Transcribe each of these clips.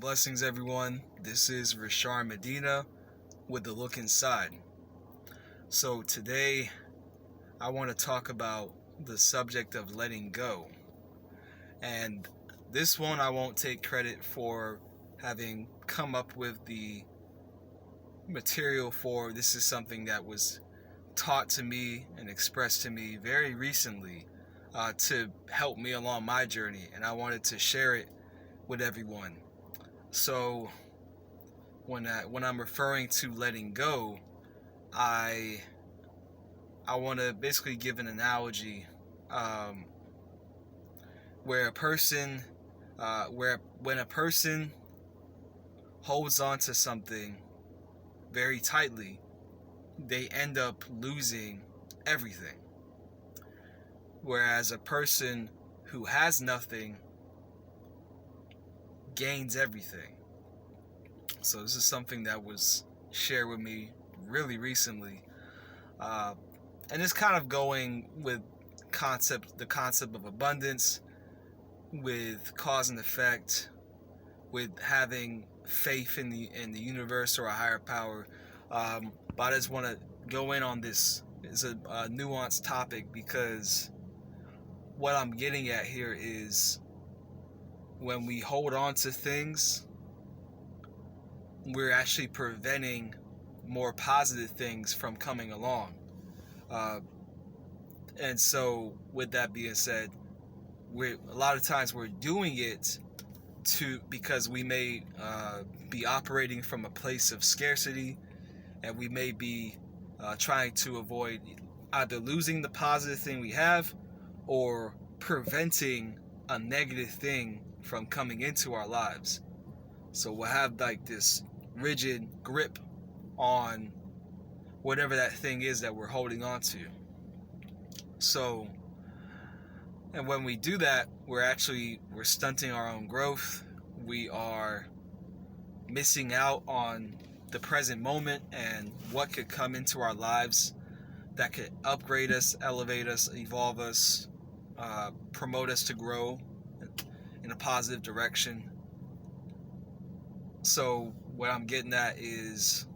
Blessings, everyone. This is Rasharn Medina with The Look Inside. So today I want to talk about the subject of letting go. And this one I won't take credit for having come up with the material for. This is something that was taught to me and expressed to me very recently to help me along my journey, and I wanted to share it with everyone. So when I'm referring to letting go, I want to basically give an analogy where when a person holds on to something very tightly, they end up losing everything. Whereas a person who has nothing gains everything. So this is something that was shared with me really recently, and it's kind of going with the concept of abundance, with cause and effect, with having faith in the universe or a higher power. But I just want to go in on this. It's a nuanced topic, because what I'm getting at here is when we hold on to things, we're actually preventing more positive things from coming along. And so with that being said, a lot of times we're doing it because we may be operating from a place of scarcity, and we may be trying to avoid either losing the positive thing we have or preventing a negative thing from coming into our lives. So we'll have like this rigid grip on whatever that thing is that we're holding on to. So, and when we do that, we're stunting our own growth. We are missing out on the present moment and what could come into our lives that could upgrade us, elevate us, evolve us, promote us to grow in a positive direction. So what I'm getting at is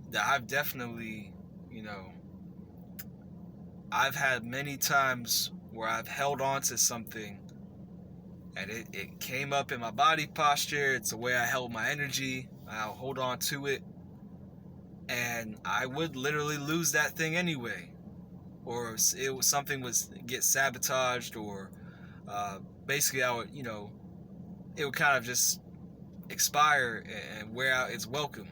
that I've definitely, I've had many times where I've held on to something and it came up in my body posture. It's the way I held my energy. I'll hold on to it, and I would literally lose that thing anyway, or something was get sabotaged, or basically I would, it would kind of just expire and wear out its welcome.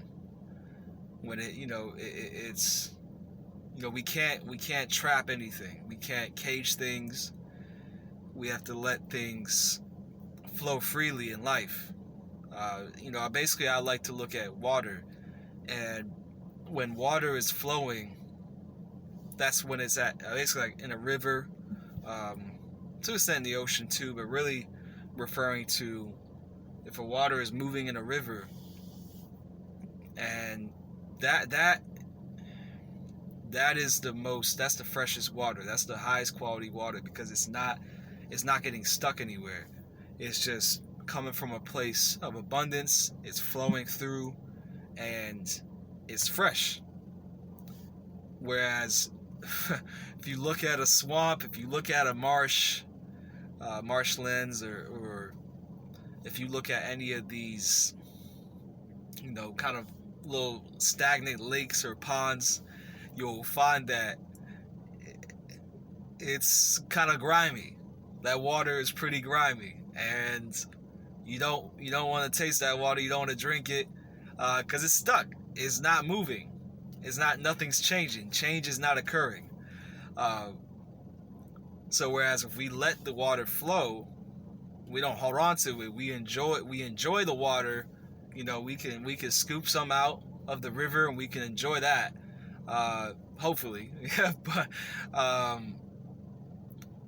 When it's we can't trap anything. We can't cage things. We have to let things flow freely in life. I like to look at water, and when water is flowing, that's when it's at basically like in a river, to an extent in the ocean too, but really referring to if a water is moving in a river, and that is that's the freshest water, that's the highest quality water, because it's not getting stuck anywhere. It's just coming from a place of abundance. It's flowing through, and it's fresh. Whereas if you look at a swamp, if you look at a marshlands, or if you look at any of these, kind of little stagnant lakes or ponds, you'll find that it's kind of grimy. That water is pretty grimy, and you don't want to taste that water. You don't want to drink it, because it's stuck. It's not moving. Nothing's changing. Change is not occurring. So whereas if we let the water flow, we don't hold on to it. We enjoy the water. We can scoop some out of the river, and we can enjoy that. Hopefully, but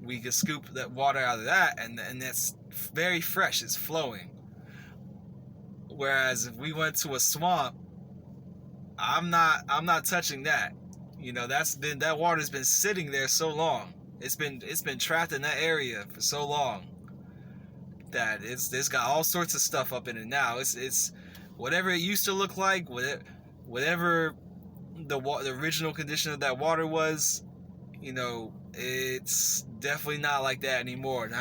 we can scoop that water out of that, and that's very fresh. It's flowing. Whereas if we went to a swamp, I'm not touching that. That water's been sitting there so long. It's been trapped in that area for so long that. It's got all sorts of stuff up in it now. It's whatever it used to look like, whatever the original condition of that water was. You know, it's definitely not like that anymore. And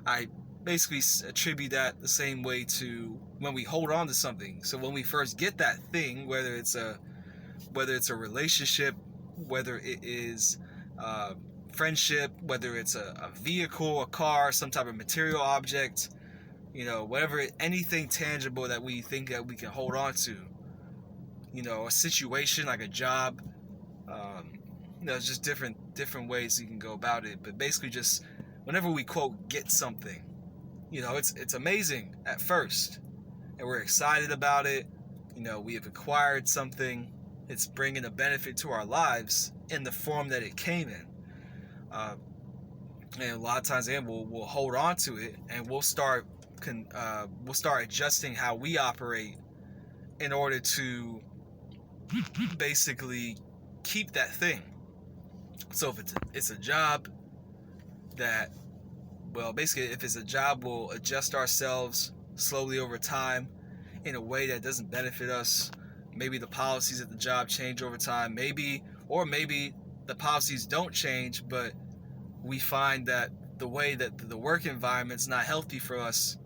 I basically attribute that the same way to when we hold on to something. So when we first get that thing, whether it's a relationship, whether it is friendship, whether it's a vehicle, a car, some type of material object, you know, whatever, anything tangible that we think that we can hold on to, you know, a situation like a job, you know, it's just different ways you can go about it. But basically, just whenever we quote get something, you know, it's amazing at first, and we're excited about it. You know, we have acquired something. It's bringing a benefit to our lives in the form that it came in. And a lot of times, again, we'll hold on to it, and we'll start adjusting how we operate in order to basically keep that thing. So if it's a job that, well, basically if it's a job, we'll adjust ourselves slowly over time in a way that doesn't benefit us. Maybe the policies at the job change over time, maybe the policies don't change, but we find that the way that the work environment's not healthy for us,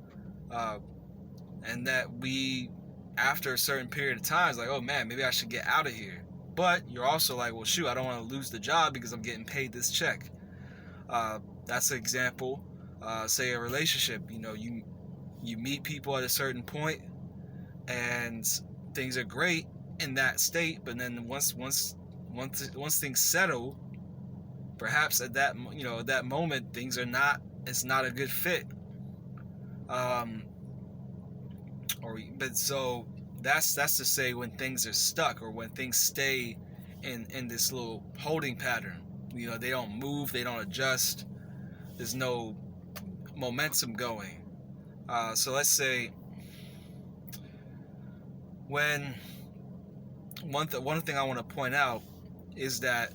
and that we, after a certain period of time, is like, oh man, maybe I should get out of here. But you're also like, well, shoot, I don't want to lose the job because I'm getting paid this check. That's an example. Say a relationship. You know, you meet people at a certain point, and things are great in that state. But then once things settle, perhaps at that moment things are not. It's not a good fit. So that's to say when things are stuck, or when things stay in this little holding pattern. You know, they don't move, they don't adjust, there's no momentum going. So let's say when one thing I want to point out is that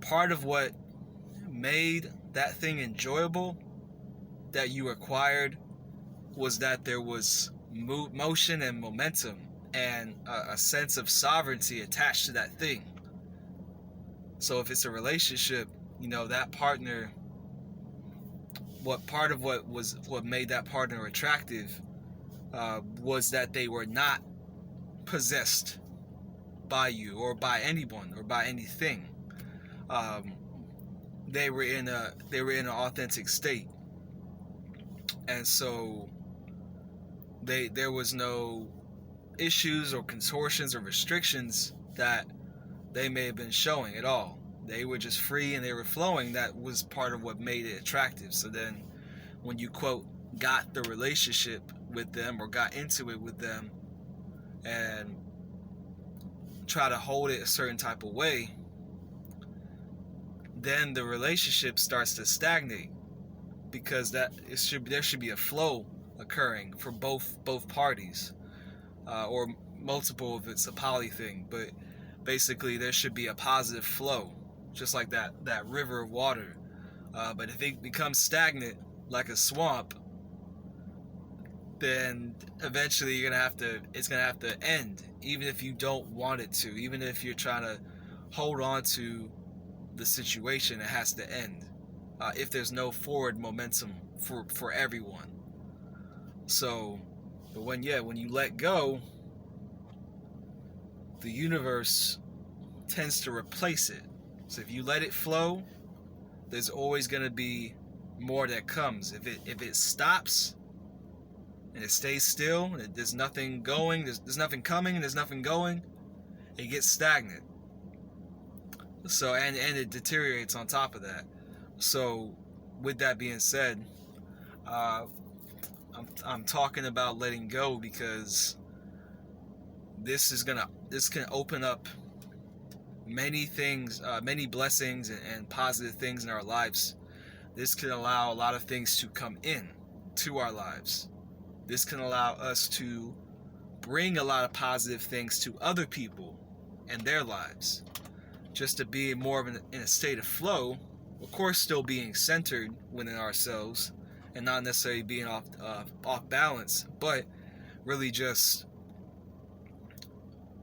part of what made that thing enjoyable that you acquired was that there was motion and momentum and a sense of sovereignty attached to that thing. So if it's a relationship, you know, that partner, what made that partner attractive was that they were not possessed by you or by anyone or by anything. They were in an authentic state, and so there was no issues or contortions or restrictions that they may have been showing at all. They were just free and they were flowing. That was part of what made it attractive. So then when you quote got the relationship with them or got into it with them and try to hold it a certain type of way, then the relationship starts to stagnate, because there should be a flow occurring for both parties, or multiple if it's a poly thing, but basically there should be a positive flow, just like that river of water. But if it becomes stagnant like a swamp, then eventually it's gonna have to end, even if you don't want it to. Even if you're trying to hold on to the situation, it has to end. If there's no forward momentum for everyone. So, but when you let go, the universe tends to replace it. So if you let it flow, there's always going to be more that comes. If it stops and it stays still, and there's nothing going, there's nothing coming, and there's nothing going, it gets stagnant. So and it deteriorates on top of that. So with that being said, I'm talking about letting go because this can open up many things, many blessings and positive things in our lives. This can allow a lot of things to come in to our lives. This can allow us to bring a lot of positive things to other people and their lives. Just to be more of in a state of flow, of course still being centered within ourselves and not necessarily being off balance, but really just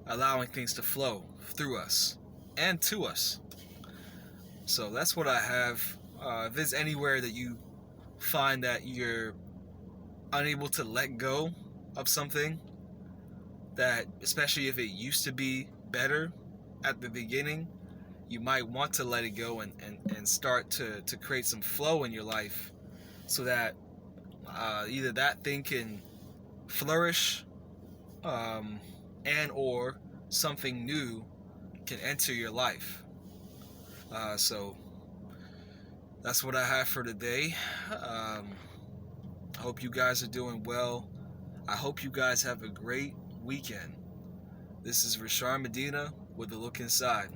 allowing things to flow through us and to us. So that's what I have. If there's anywhere that you find that you're unable to let go of something, that especially if it used to be better at the beginning, you might want to let it go and start to create some flow in your life, so that either that thing can flourish, and or something new can enter your life. So that's what I have for today. Hope you guys are doing well. I hope you guys have a great weekend. This is Rasharn Medina with A Look Inside.